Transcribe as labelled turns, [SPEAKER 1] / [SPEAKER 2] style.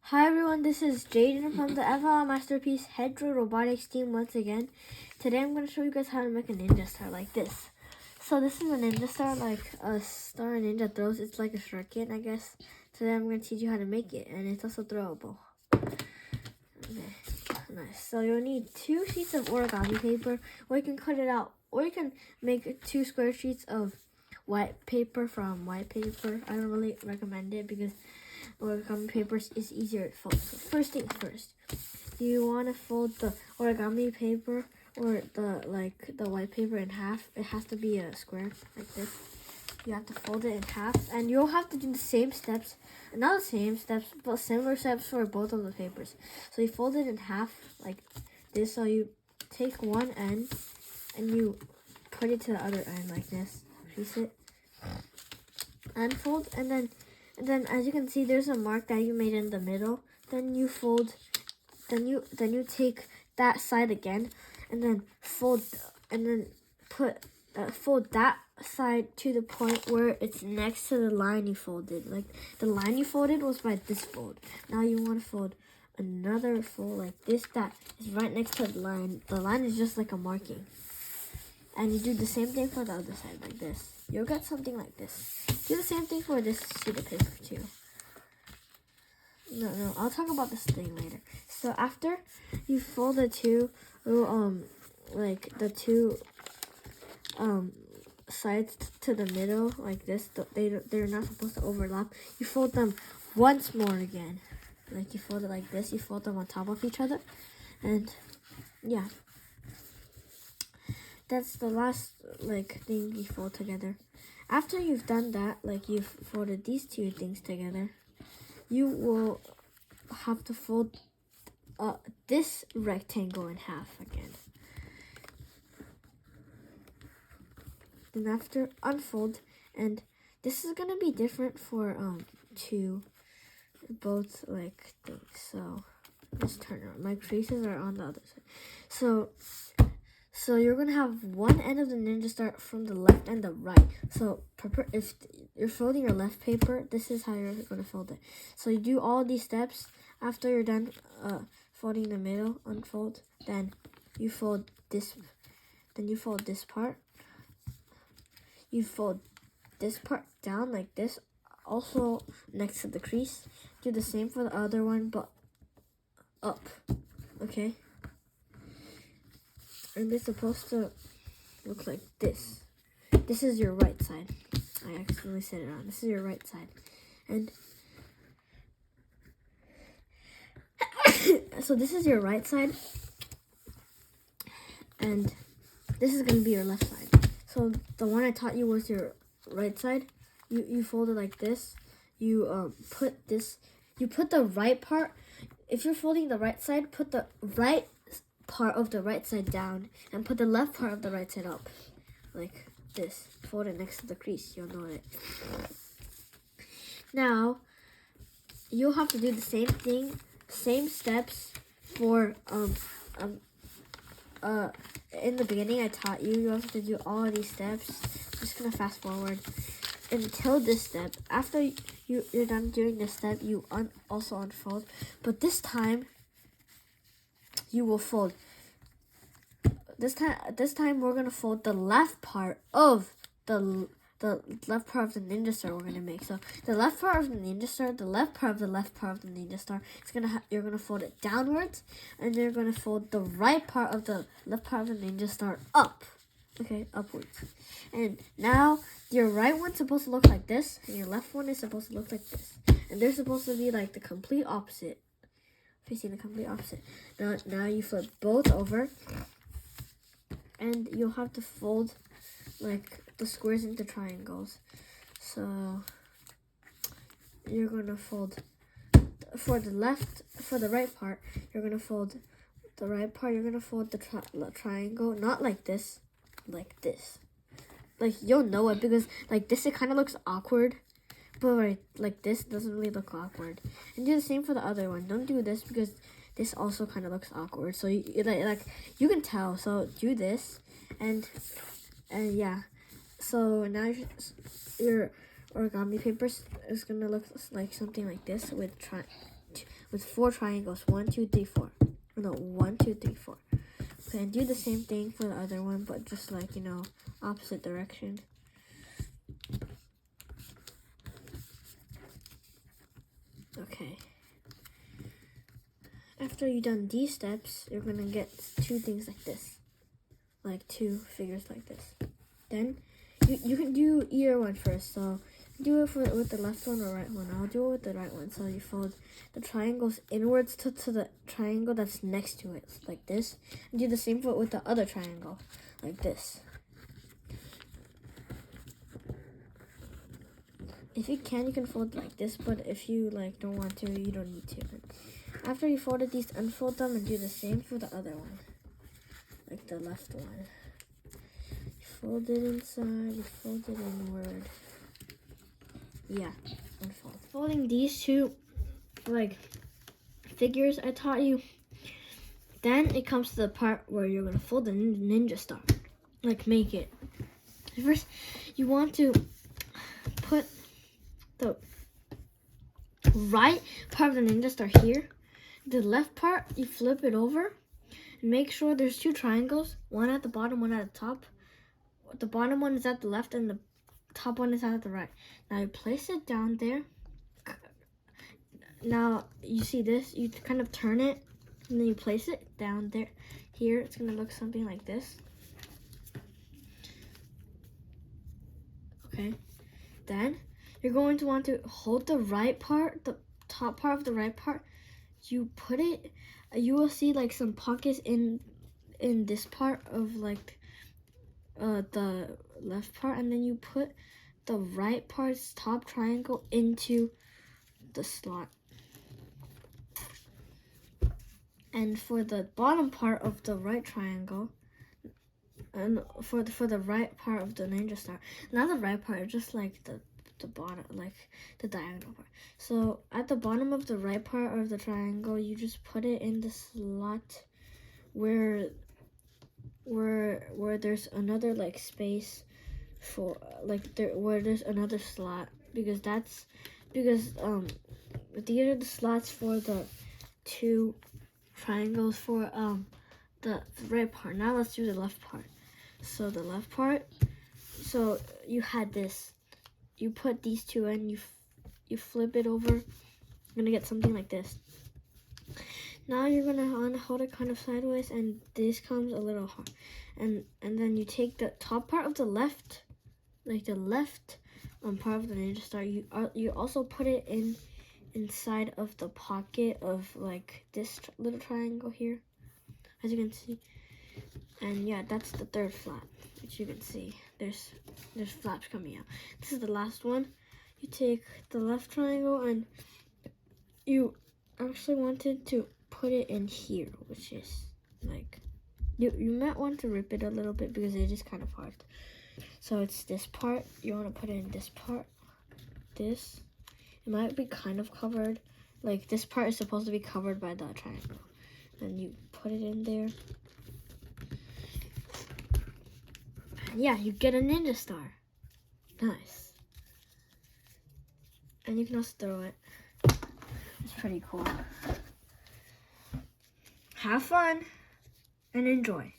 [SPEAKER 1] Hi everyone, this is Jaden from the FL Masterpiece Hedro Robotics team once again. Today I'm going to show you guys how to make a ninja star like this. So this is a ninja star, like a star a ninja throws. It's like a shuriken, I guess. Today I'm going to teach you how to make it, and it's also throwable. Okay, nice. So you'll need 2 sheets of origami paper, or you can cut it out, or you can make 2 square sheets of white paper from white paper. I don't really recommend it because origami paper is easier to fold. So first things first, you want to fold the origami paper or the white paper in half. It has to be a square like this. You have to fold it in half, and you'll have to do the same steps, not the same steps, but similar steps for both of the papers. So you fold it in half like this. So you take one end and you put it to the other end like this. Crease it, unfold, and then as you can see, there's a mark that you made in the middle. Then you fold, then you take that side again, and then fold, and then fold that side to the point where it's next to the line you folded. Like the line you folded was by this fold. Now you want to fold another fold like this that is right next to the line. The line is just like a marking. And you do the same thing for the other side like this. You'll get something like this. Do the same thing for this sheet of paper too. No, I'll talk about this thing later. So after you fold the two, sides to the middle like this, they're not supposed to overlap. You fold them once more again. Like you fold it like this. You fold them on top of each other, and yeah. That's the last thing you fold together. After you've done that, like you've folded these two things together, you will have to fold this rectangle in half again. Then after, unfold, and this is gonna be different for both things. So let's turn around. My creases are on the other side. So you're going to have one end of the ninja star from the left and the right. So if you're folding your left paper, this is how you're going to fold it. So you do all these steps. After you're done folding the middle, unfold. Then you fold this. Then you fold this part. You fold this part down like this, also next to the crease. Do the same for the other one, but up. Okay? And it's supposed to look like this. This is your right side. I accidentally said it wrong. This is your right side. And so this is your right side. And this is going to be your left side. So the one I taught you was your right side. You fold it like this. You put the right part. If you're folding the right side, put the right part of the right side down and put the left part of the right side up like this. Fold it next to the crease. You'll know it. Now you'll have to do the same thing, same steps for in the beginning I taught you. You have to do all of these steps. I'm just gonna fast forward until this step. After you're done doing this step, you also unfold, but this time you will fold. This time we're gonna fold the left part of the left part of the ninja star we're gonna make. So the left part of the ninja star, the left part of the left part of the ninja star. You're gonna fold it downwards, and you're gonna fold the right part of the left part of the ninja star up. Okay, upwards. And now your right one's supposed to look like this, and your left one is supposed to look like this. And they're supposed to be like the complete opposite. Facing the complete opposite. Now you flip both over, and you'll have to fold the squares into triangles. So you're gonna fold for the right part. You're gonna fold the right part. You're gonna fold the triangle, not like this, like this. Like you'll know it because like this, it kind of looks awkward. But like this doesn't really look awkward. And do the same for the other one. Don't do this because this also kind of looks awkward. So you can tell. So do this, and yeah. So now your origami paper is gonna look like something like this with with 4 triangles. 1, 2, 3, 4. No, 1, 2, 3, 4. Okay, and do the same thing for the other one, but just like, you know, opposite direction. Okay. After you've done these steps, you're gonna get 2 things like this. Like 2 figures like this. Then you can do either one first. So do it with the left one or right one. I'll do it with the right one. So you fold the triangles inwards to the triangle that's next to it, like this. And do the same with the other triangle, like this. If you can fold like this, but if you like don't want to, you don't need to. After you folded these, unfold them and do the same for the other one, like the left one. You fold it inside, you fold it inward. Yeah, unfold. Folding these 2 like figures I taught you. Then it comes to the part where you're gonna fold the ninja star. Like make it. First, you want to put the right part of the ninja star here. The left part, you flip it over. And make sure there's 2 triangles. One at the bottom, one at the top. The bottom one is at the left and the top one is at the right. Now you place it down there. Now you see this, you kind of turn it and then you place it down there. Here it's gonna look something like this. Okay, then you're going to want to hold the right part, the top part of the right part. You put it, you will see like some pockets in this part of like the left part, and then you put the right part's top triangle into the slot. And for the bottom part of the right triangle, and for the right part of the ninja star, not the right part, just like the bottom, like the diagonal part. So at the bottom of the right part of the triangle, you just put it in the slot where there's another like space for where there's another slot, because these are the slots for the 2 triangles for the right part. Now let's do the left part. So the left part, so you had this, you put these 2 in, you flip it over, you're gonna get something like this. Now you're gonna hold it kind of sideways, and this comes a little hard, and then you take the top part of the left, like the left part of the ninja star. You also put it inside of the pocket of like this little triangle here, as you can see. And yeah, that's the 3rd flap, which you can see. There's flaps coming out. This is the last one. You take the left triangle and you actually wanted to put it in here, which is like, you might want to rip it a little bit because it is kind of hard. So it's this part, you want to put it in this part, this. It might be kind of covered, like this part is supposed to be covered by the triangle. And you put it in there. And yeah, you get a ninja star. Nice. And you can also throw it. It's pretty cool. Have fun and enjoy.